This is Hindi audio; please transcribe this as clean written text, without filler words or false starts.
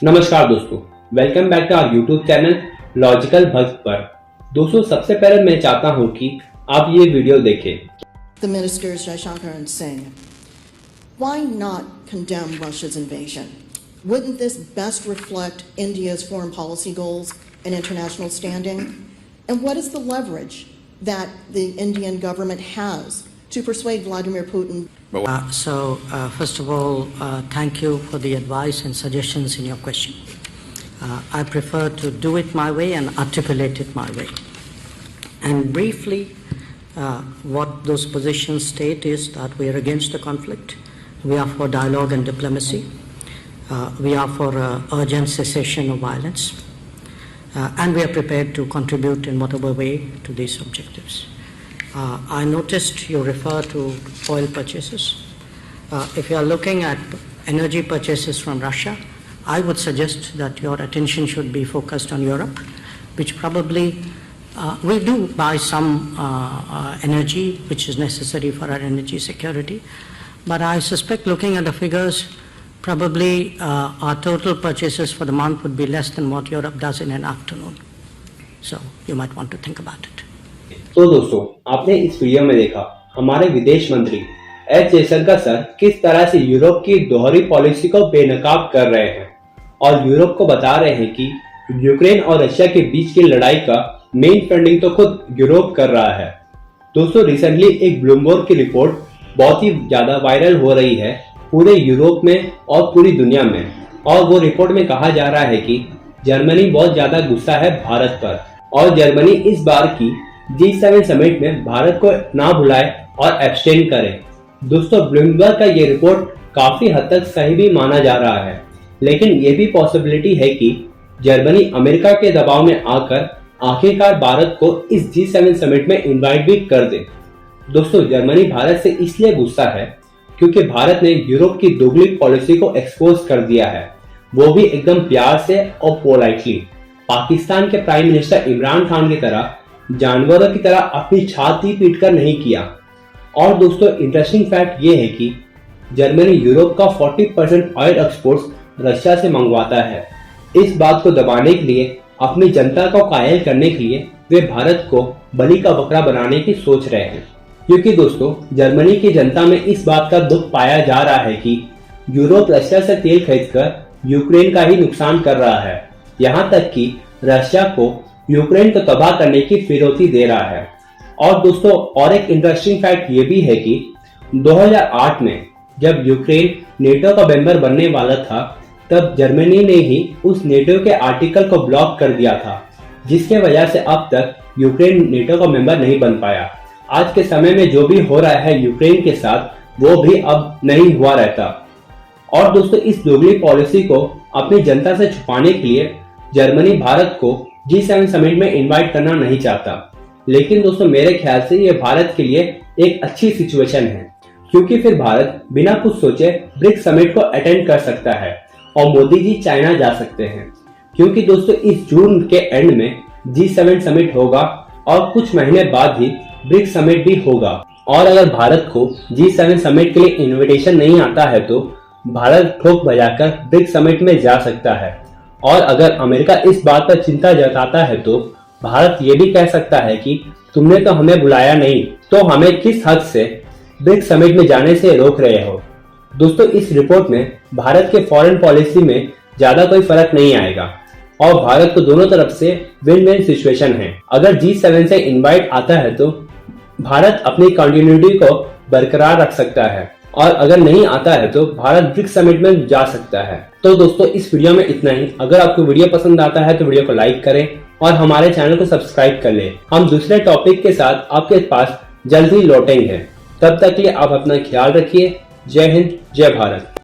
नमस्कार दोस्तों, welcome back to our YouTube channel logical Bhakt पर। दोस्तों, सबसे पहले मैं चाहता हूं कि आप ये वीडियो देखें। The ministers Jaishankar and Singh, why not condemn Russia's invasion? Wouldn't this best reflect India's foreign policy goals and international standing? And what is the leverage that the Indian government has to persuade Vladimir Putin? First of all, thank you for the advice and suggestions in your question. I prefer to do it my way and articulate it my way. And briefly, what those positions state is that we are against the conflict, we are for dialogue and diplomacy, we are for urgent cessation of violence, and we are prepared to contribute in whatever way to these objectives. I noticed you refer to oil purchases. If you are looking at energy purchases from Russia, I would suggest that your attention should be focused on Europe, which probably we do buy some energy which is necessary for our energy security. But I suspect, looking at the figures, probably our total purchases for the month would be less than what Europe does in an afternoon. So you might want to think about it. तो दोस्तों, आपने इस वीडियो में देखा हमारे विदेश मंत्री एस जयशंकर सर किस तरह से यूरोप की दोहरी पॉलिसी को बेनकाब कर रहे हैं और यूरोप को बता रहे हैं कि यूक्रेन और रशिया के बीच की लड़ाई का मेन फंडिंग तो खुद यूरोप कर रहा है। दोस्तों, रिसेंटली एक ब्लूमबर्ग की रिपोर्ट बहुत ही ज्यादा वायरल हो रही है पूरे यूरोप में और पूरी दुनिया में, और वो रिपोर्ट में कहा जा रहा है कि जर्मनी बहुत ज्यादा गुस्सा है भारत पर और जर्मनी इस बार की G7 समिट में भारत को ना बुलाए और एब्सटेन करे। दोस्तों, ब्लूमबर्ग का ये रिपोर्ट काफी हद तक सही भी माना जा रहा है, लेकिन ये भी पॉसिबिलिटी है कि जर्मनी अमेरिका के दबाव में आकर आखिरकार भारत को इस G7 समिट में इनवाइट भी कर दे। दोस्तों, जर्मनी भारत से इसलिए गुस्सा है क्योंकि भारत ने यूरोप की दोगली पॉलिसी को एक्सपोज कर दिया है, वो भी एकदम प्यार से और पोलाइटली। पाकिस्तान के प्राइम मिनिस्टर इमरान खान की तरह जानवरों की तरह अपनी छाती पीटकर नहीं किया। और दोस्तों, इंटरेस्टिंग फैक्ट ये है कि जर्मनी यूरोप का 40% ऑयल एक्सपोर्ट्स रशिया से मंगवाता है। इस बात को दबाने के लिए, अपनी जनता को कायल करने के लिए वे भारत को बलि का बकरा बनाने की सोच रहे हैं। क्योंकि दोस्तों, जर्मनी की जनता में इस बात का दुख पाया जा रहा है कि यूरोप रशिया से तेल खरीदकर यूक्रेन का ही नुकसान कर रहा है, यहाँ तक कि रशिया को यूक्रेन को तबाह करने की फिरौती दे रहा है। और दोस्तों, और एक इंटरेस्टिंग फैक्ट ये भी है कि 2008 में जब यूक्रेन नेटो का मेंबर बनने वाला था, तब जर्मनी ने ही उस नेटो के आर्टिकल को ब्लॉक कर दिया था, जिसके वजह से अब तक यूक्रेन नेटो का मेंबर नहीं बन पाया। आज के समय में जो भी हो रहा है यूक्रेन के साथ, वो भी अब नहीं हुआ रहता। और दोस्तों, इस दोगली पॉलिसी को अपनी जनता से छुपाने के लिए जर्मनी भारत को G7 समिट में इनवाइट करना नहीं चाहता। लेकिन दोस्तों, मेरे ख्याल से ये भारत के लिए एक अच्छी सिचुएशन है, क्योंकि फिर भारत बिना कुछ सोचे ब्रिक्स समिट को अटेंड कर सकता है और मोदी जी चाइना जा सकते हैं। क्योंकि दोस्तों, इस जून के एंड में G7 समिट होगा और कुछ महीने बाद ही ब्रिक्स समिट भी होगा। और अगर भारत को G7 समिट के लिए इन्विटेशन नहीं आता है तो भारत ठोक बजाकर ब्रिक्स समिट में जा सकता है। और अगर अमेरिका इस बात पर चिंता जताता है तो भारत ये भी कह सकता है कि तुमने तो हमें बुलाया नहीं, तो हमें किस हद से ब्रिक्स समिट में जाने से रोक रहे हो। दोस्तों, इस रिपोर्ट में भारत के फॉरेन पॉलिसी में ज्यादा कोई फर्क नहीं आएगा और भारत को दोनों तरफ से विन विन सिचुएशन है। अगर G7 से इनवाइट आता है तो भारत अपनी कंटिन्यूटी को बरकरार रख सकता है, और अगर नहीं आता है तो भारत ब्रिक्स समिट में जा सकता है। तो दोस्तों, इस वीडियो में इतना ही। अगर आपको वीडियो पसंद आता है तो वीडियो को लाइक करें और हमारे चैनल को सब्सक्राइब कर लें। हम दूसरे टॉपिक के साथ आपके पास जल्द ही लौटेंगे। तब तक के लिए आप अपना ख्याल रखिए। जय हिंद, जय भारत।